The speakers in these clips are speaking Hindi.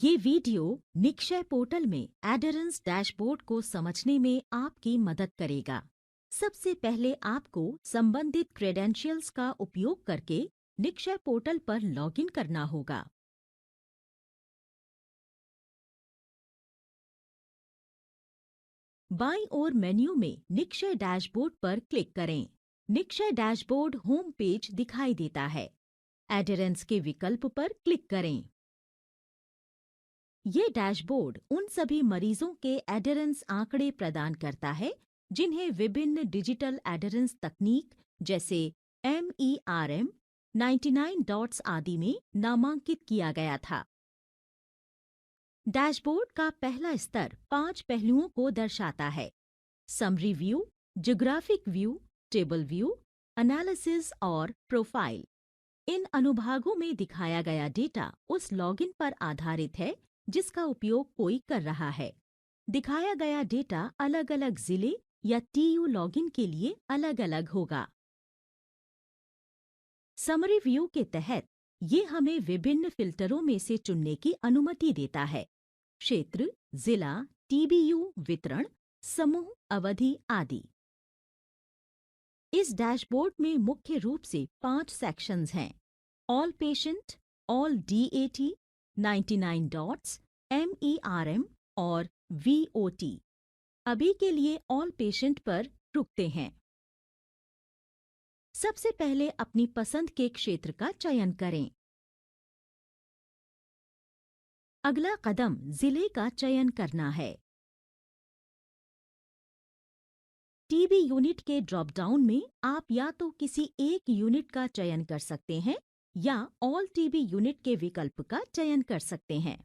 ये वीडियो निक्षय पोर्टल में एडहेरेंस डैशबोर्ड को समझने में आपकी मदद करेगा। सबसे पहले आपको संबंधित क्रेडेंशियल्स का उपयोग करके निक्षय पोर्टल पर लॉगिन करना होगा। बाईं ओर मेन्यू में निक्षय डैशबोर्ड पर क्लिक करें। निक्षय डैशबोर्ड होम पेज दिखाई देता है। एडहेरेंस के विकल्प पर क्लिक करें। ये डैशबोर्ड उन सभी मरीजों के एडहेरेंस आंकड़े प्रदान करता है जिन्हें विभिन्न डिजिटल एडहेरेंस तकनीक जैसे MERM, 99 डॉट्स आदि में नामांकित किया गया था। डैशबोर्ड का पहला स्तर 5 पहलुओं को दर्शाता है: summary view, geographic view, table view, analysis और प्रोफाइल। इन अनुभागों में दिखाया गया डेटा उस लॉगिन पर आधारित है जिसका उपयोग कोई कर रहा है। दिखाया गया डेटा अलग-अलग जिले या TU लॉगिन के लिए अलग-अलग होगा। समरी व्यू के तहत ये हमें विभिन्न फिल्टरों में से चुनने की अनुमति देता है: क्षेत्र, जिला, TBU, वितरण, समूह, अवधि आदि। इस डैशबोर्ड में मुख्य रूप से 5 सेक्शंस हैं: all patient, all DAT, 99 dots, MERM और VOT। अभी के लिए ऑल पेशेंट पर रुकते हैं। सबसे पहले अपनी पसंद के क्षेत्र का चयन करें। अगला कदम जिले का चयन करना है। TB यूनिट के ड्रॉप डाउन में आप या तो किसी एक यूनिट का चयन कर सकते हैं या ऑल TB यूनिट के विकल्प का चयन कर सकते हैं।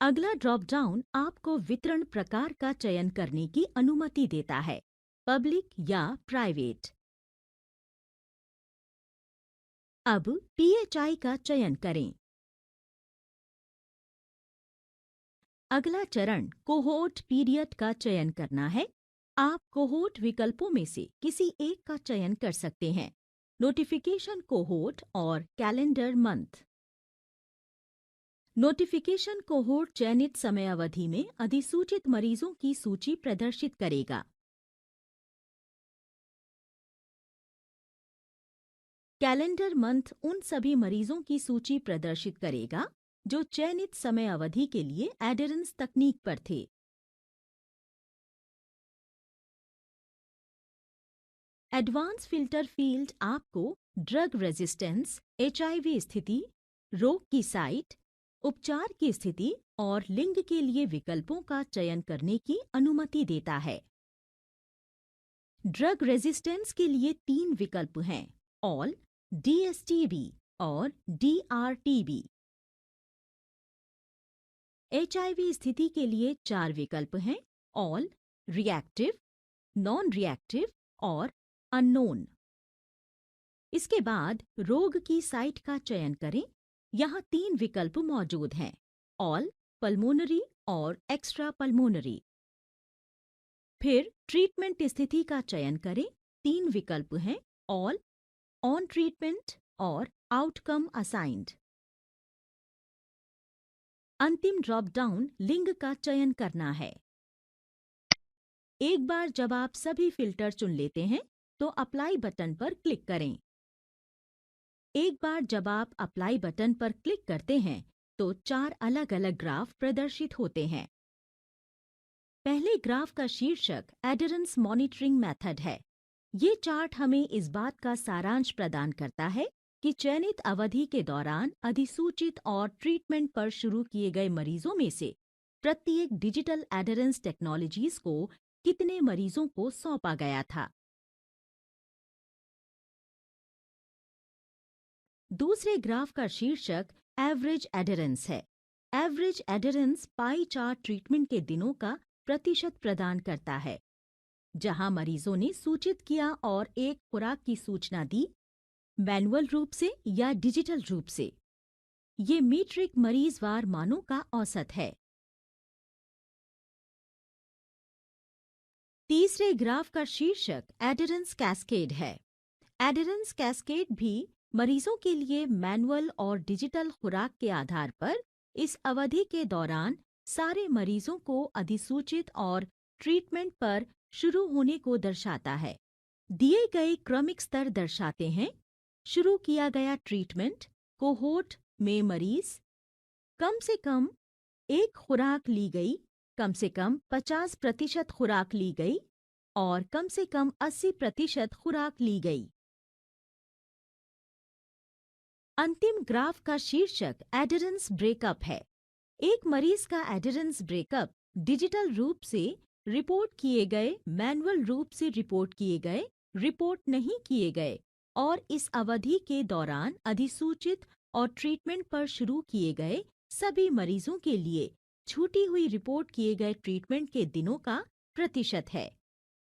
अगला ड्रॉप डाउन आपको वितरण प्रकार का चयन करने की अनुमति देता है: पब्लिक या प्राइवेट। अब PHI का चयन करें। अगला चरण कोहोर्ट पीरियड का चयन करना है। आप कोहोर्ट विकल्पों में से किसी एक का चयन कर सकते हैं: नोटिफिकेशन कोहोर्ट और कैलेंडर मंथ। नोटिफिकेशन कोहोर्ट चयनित समय अवधि में अधिसूचित मरीजों की सूची प्रदर्शित करेगा। कैलेंडर मंथ उन सभी मरीजों की सूची प्रदर्शित करेगा जो चयनित समय अवधि के लिए एडहेरेंस तकनीक पर थे। एडवांस फिल्टर फील्ड आपको ड्रग रेजिस्टेंस, HIV स्थिति, रोग की साइट, उपचार की स्थिति और लिंग के लिए विकल्पों का चयन करने की अनुमति देता है। ड्रग रेजिस्टेंस के लिए 3 विकल्प हैं: ऑल, DSTB और DRTB। HIV स्थिति के लिए 4 विकल्प हैं: ऑल, रिएक्टिव, नॉन रिएक्टिव और अननोन। इसके बाद रोग की साइट का चयन करें। यहाँ 3 विकल्प मौजूद हैं: ऑल, पल्मोनरी और एक्स्ट्रा पल्मोनरी। फिर ट्रीटमेंट स्थिति का चयन करें। 3 विकल्प हैं: ऑल, ऑन ट्रीटमेंट और आउटकम असाइंड। अंतिम ड्रॉप डाउन लिंग का चयन करना है। एक बार जब आप सभी फिल्टर चुन लेते हैं तो अप्लाई बटन पर क्लिक करें। एक बार जब आप अप्लाई बटन पर क्लिक करते हैं तो 4 अलग-अलग ग्राफ प्रदर्शित होते हैं। पहले ग्राफ का शीर्षक एडहेरेंस मॉनिटरिंग मेथड है। ये चार्ट हमें इस बात का सारांश प्रदान करता है कि चयनित अवधि के दौरान अधिसूचित और ट्रीटमेंट पर शुरू किए गए मरीजों में से प्रत्येक डिजिटल एडहेरेंस टेक्नोलॉजीज को कितने मरीजों को सौंपा गया था। दूसरे ग्राफ का शीर्षक एवरेज एडहेरेंस है। Average adherence pie chart treatment के दिनों का प्रतिशत प्रदान करता है, जहां मरीजों ने सूचित किया और एक खुराक की सूचना दी, मैनुअल रूप से या डिजिटल रूप से। ये मीट्रिक मरीजवार मानों का औसत है। तीसरे ग्राफ का शीर्षक एडहेरेंस कैस्केड है। एडहेरेंस कैस्केड भी मरीजों के लिए मैनुअल और डिजिटल खुराक के आधार पर इस अवधि के दौरान सारे मरीजों को अधिसूचित और ट्रीटमेंट पर शुरू होने को दर्शाता है। दिए गए क्रमिक स्तर दर्शाते हैं। शुरू किया गया ट्रीटमेंट कोहोर्ट में मरीज कम से कम एक खुराक ली गई, कम से कम 50% खुराक ली गई और कम से कम 80% खुराक ली गई। अंतिम ग्राफ का शीर्षक एडहेरेंस ब्रेकअप है। एक मरीज का एडहेरेंस ब्रेकअप डिजिटल रूप से रिपोर्ट किए गए, मैनुअल रूप से रिपोर्ट किए गए, रिपोर्ट नहीं किए गए और इस अवधि के दौरान अधिसूचित और ट्रीटमेंट पर शुरू किए गए सभी मरीजों के लिए छूटी हुई रिपोर्ट किए गए ट्रीटमेंट के दिनों का प्रतिशत है।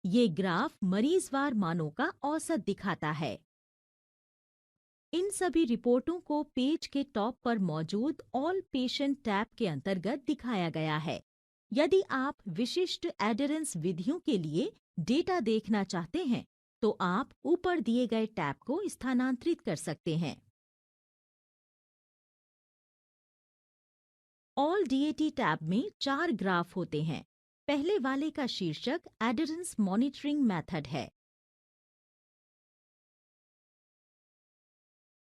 ये ग्राफ मरीजवार मानों का औसत दिखाता है। इन सभी रिपोर्टों को पेज के टॉप पर मौजूद ऑल पेशेंट टैब के अंतर्गत दिखाया गया है। यदि आप विशिष्ट एडहेरेंस विधियों के लिए डेटा देखना चाहते हैं, तो आप ऊपर दिए गए टैब को स्थानांतरित कर सकते हैं। ऑल डीएटी टैब में 4 ग्राफ होते हैं। पहले वाले का शीर्षक एडहेरेंस मॉनिटरिंग मेथड है।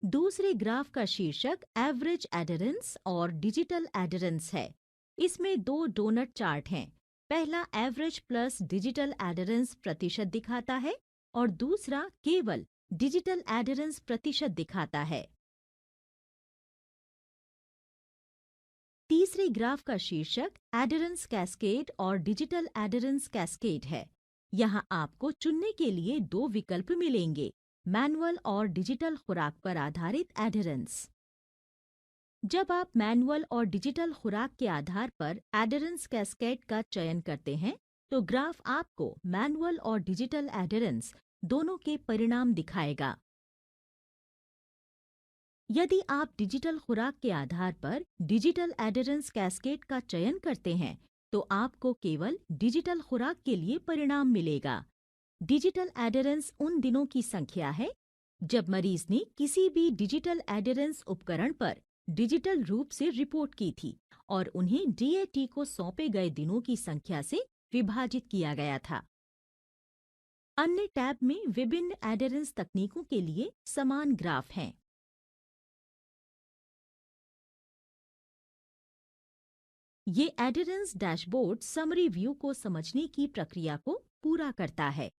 दूसरे ग्राफ का शीर्षक एवरेज एडहेरेंस और डिजिटल एडहेरेंस है। इसमें 2 डोनट चार्ट हैं। पहला एवरेज प्लस डिजिटल एडहेरेंस प्रतिशत दिखाता है और दूसरा केवल डिजिटल एडहेरेंस प्रतिशत दिखाता है। तीसरे ग्राफ का शीर्षक एडहेरेंस कैस्केड और डिजिटल एडहेरेंस कैस्केड है। यहाँ आपको चुनने के लिए 2 विकल्प मिलेंगे, मैनुअल और डिजिटल खुराक पर आधारित एडहेरेंस। जब आप मैनुअल और डिजिटल खुराक के आधार पर एडहेरेंस कैस्केड का चयन करते हैं, तो ग्राफ आपको मैनुअल और डिजिटल एडहेरेंस दोनों के परिणाम दिखाएगा। यदि आप डिजिटल खुराक के आधार पर डिजिटल एडहेरेंस कैस्केड का चयन करते हैं, तो आपको केवल डिजिटल खुराक के लिए परिणाम मिलेगा। डिजिटल एडहेरेंस उन दिनों की संख्या है जब मरीज ने किसी भी डिजिटल एडहेरेंस उपकरण पर डिजिटल रूप से रिपोर्ट की थी और उन्हें डीएटी को सौंपे गए दिनों की संख्या से विभाजित किया गया था। अन्य टैब में विभिन्न एडहेरेंस तकनीकों के लिए समान ग्राफ हैं। ये एडहेरेंस डैशबोर्ड समरी व्यू को समझने की प्रक्रिया को पूरा करता है।